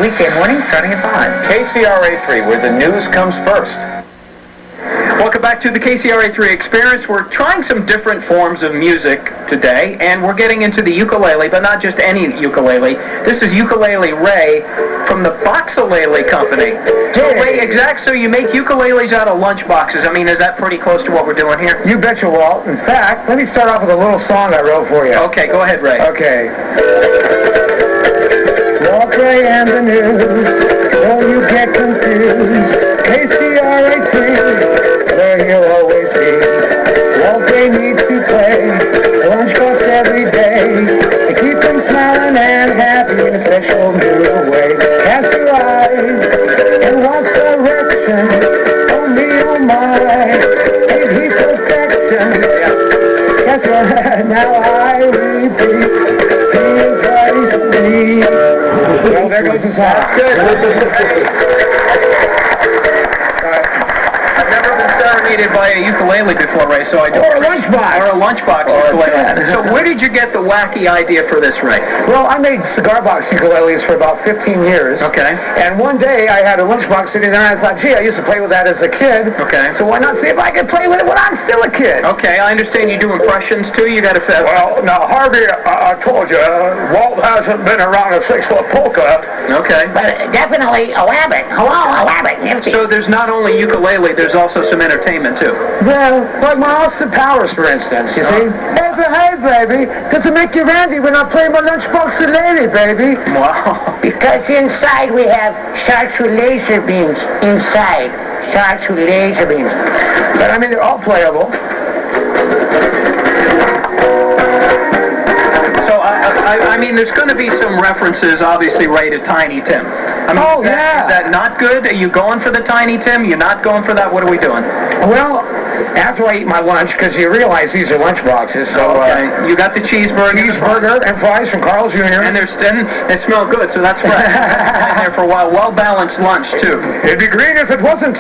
weekday morning starting at 5. Kcra 3, where the news comes first. Welcome back to the Kcra 3 Experience. We're trying some different forms of music today, and we're getting into the ukulele, but not just any ukulele. This is Ukulele Ray from the Box-A-Lele company. So, Ray, so you make ukuleles out of lunch boxes. I mean, is that pretty close to what we're doing here? You betcha, Walt. In fact, let me start off with a little song I wrote for you. Okay, go ahead, Ray. Okay. Walt, Ray, and the news. Don't you get confused. Kcra 3, where you'll always be. Walt, Ray needs to play Lunchbox every day to keep them smiling and happy in a special new way. Cast your eyes in lost direction. Oh me, oh my, ain't he perfection? Guess what? Now I repeat, he is right to me. Well, there goes the song. I've never been serenaded by a ukulele before, Ray, so I don't... Or a lunchbox. Or a lunchbox ukulele. So where did you get the wacky idea for this, Ray? Well, I made cigar box ukuleles for about 15 years. Okay. And one day I had a lunchbox sitting there and I thought, gee, I used to play with that as a kid. Okay. So why not see if I could play with it when I'm still a kid? Okay, I understand you do impressions, too. You got to... Well, now, Harvey, I told you, Walt hasn't been around a 6-foot polka. Okay. But definitely a rabbit. Hello, a rabbit. So there's not only ukulele, there's also some entertainment, too. Well, like my Austin Powers, for instance, you see? Hey, baby, does it make you randy when I play my Lunchbox-A-Leles, baby? Wow. Because inside we have sharks with laser beams. Inside. Sharks with laser beams. But, I mean, they're all playable. So, I mean, there's going to be some references, obviously, Ray, to Tiny Tim. I mean, is that not good? Are you going for the Tiny Tim? You're not going for that? What are we doing? Well, after I eat my lunch, because you realize these are lunch boxes, so you got the cheeseburger and fries from Carl's Jr. And they smell good, so that's right. Been there for a while. Well-balanced lunch, too. It'd be green if it wasn't.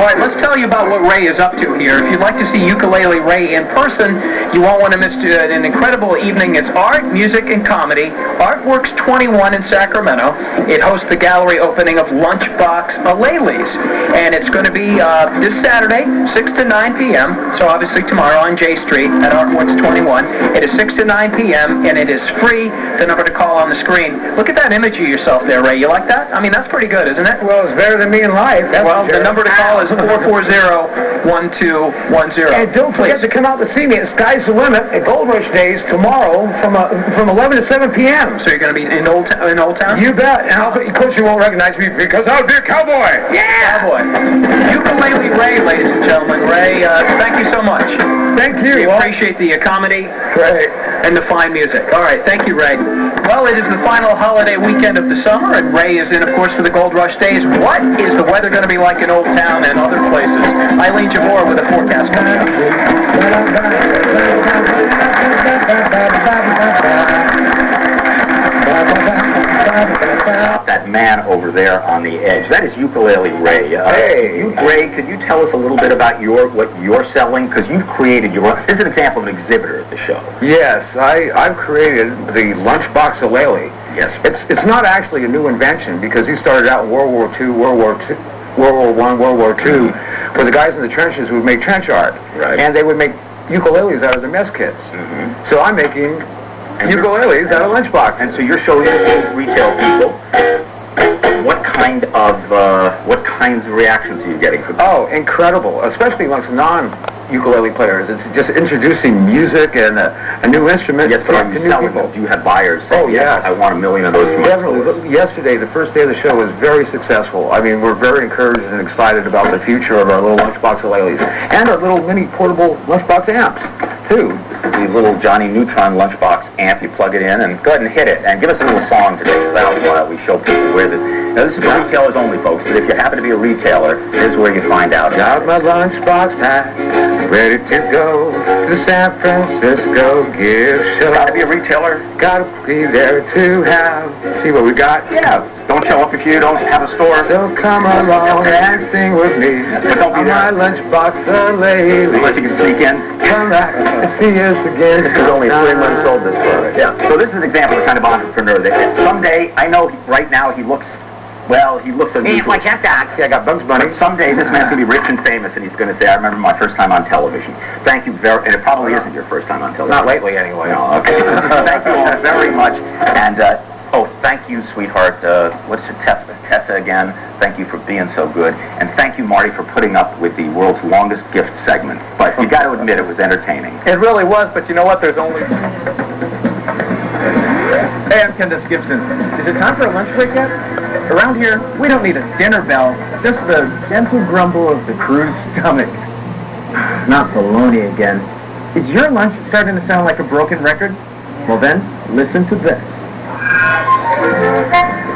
All right, let's tell you about what Ray is up to here. If you'd like to see Ukulele Ray in person, you won't want to miss an incredible evening. It's art, music, and comedy. Artworks 21 in Sacramento. It hosts the gallery opening of Lunchbox-A-Leles. And it's going to be this Saturday, 6 to 9 p.m., so obviously tomorrow on J Street at Artworks 21. It is 6 to 9 p.m., and it is free. The number to call on the screen. Look at that image of yourself there, Ray. You like that? I mean, that's pretty good, isn't it? Well, it's better than me in life. Well, the number to call is 440-1210. And don't forget to come out to see me at Sky's the Limit at Gold Rush Days tomorrow from 11 to 7 p.m. So you're going to be in Old Town? You bet. And of course you won't recognize me because I'll be a cowboy. Yeah! Cowboy. Ukulele Ray, ladies and gentlemen. Ray, thank you so much. Thank you. We appreciate the comedy and the fine music. All right, thank you, Ray. Well, it is the final holiday weekend of the summer, and Ray is in, of course, for the Gold Rush Days. What is the weather going to be like in Old Town and other places? Eileen Javor with a forecast coming up. That man over there on the edge, that is Ukulele Ray. Ray, could you tell us a little bit about what you're selling? Because you've created this is an example of an exhibitor at the show. Yes, I've created the Lunchbox-A-Leles. Yes. It's not actually a new invention because he started out in World War II, World War I, World War II, where the guys in the trenches would make trench art. Right. And they would make ukuleles out of their mess kits. Mm-hmm. So I'm making ukuleles out of lunchboxes. And so you're showing this to retail people. What kinds of reactions are you getting from them? Oh, incredible, especially amongst non-ukulele players. It's just introducing music and a new instrument yes, but are you selling them? Do you have buyers saying, yes, I want 1 million of those for my Definitely. stores? Yesterday, the first day of the show was very successful. I mean, we're very encouraged and excited about the future of our little Lunchbox-A-Leles and our little mini portable Lunchbox amps, too. This is the little Johnny Neutron Lunchbox amp. You plug it in and go ahead and hit it. And give us a little song today, while we show people where this... Now, this is for retailers only, folks, but if you happen to be a retailer, here's where you find out. Got my lunchbox packed, ready to go to San Francisco gift show. Gotta be a retailer? Gotta be there to have. See what we got? Yeah. Don't show up if you don't have a store. So come along and sing with me. Don't be on my there. Lunchbox-A-Leles. Unless you can sneak in. Come back and see us again. This is only 3 months old, this product. Yeah. So this is an example of the kind of entrepreneur that someday, I know right now he looks, well, he looks unusual. What's that, Doc? See, I got Bugs Bunny. But someday this man's going to be rich and famous, and he's going to say, I remember my first time on television. Thank you very, and it probably isn't your first time on television. Not lately, anyway. No, okay. Thank you all very much. And, thank you, sweetheart. What's your Tessa again? Thank you for being so good. And thank you, Marty, for putting up with the world's longest gift segment. But you got to admit it was entertaining. It really was, but you know what? There's only... Hey, I'm Kendis Gibson. Is it time for a lunch break yet? Around here, we don't need a dinner bell, just the gentle grumble of the crew's stomach. Not baloney again. Is your lunch starting to sound like a broken record? Well then, listen to this.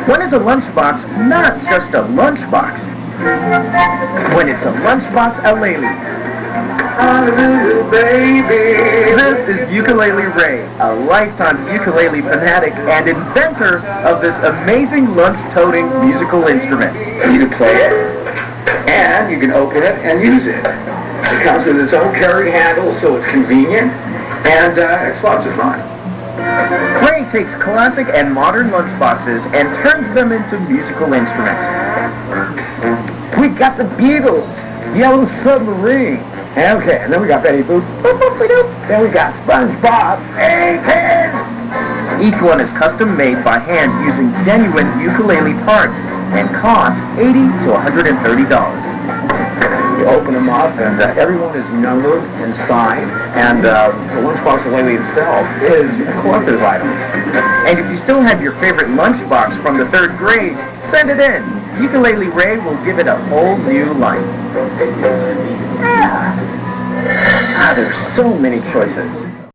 When is a lunchbox not just a lunchbox? When it's a Lunchbox-A-Leles. Hallelujah, baby. This is Ukulele Ray, a lifetime ukulele fanatic and inventor of this amazing lunch-toting musical instrument. You can play it, and you can open it and use it. It comes with its own carry handle, so it's convenient, and it's lots of fun. Ray takes classic and modern lunchboxes and turns them into musical instruments. We got the Beatles, Yellow Submarine. Okay, and then we got Betty Boop. Boop, boop, boop, boop. Then we got SpongeBob. Hey, kids! Each one is custom made by hand using genuine ukulele parts and costs $80 to $130. You open them up, and everyone is numbered and signed, and the Lunchbox-A-Leles itself is a collector's item. And if you still have your favorite lunchbox from the 3rd grade, send it in. Ukulele Ray will give it a whole new life. Yeah. There's so many choices.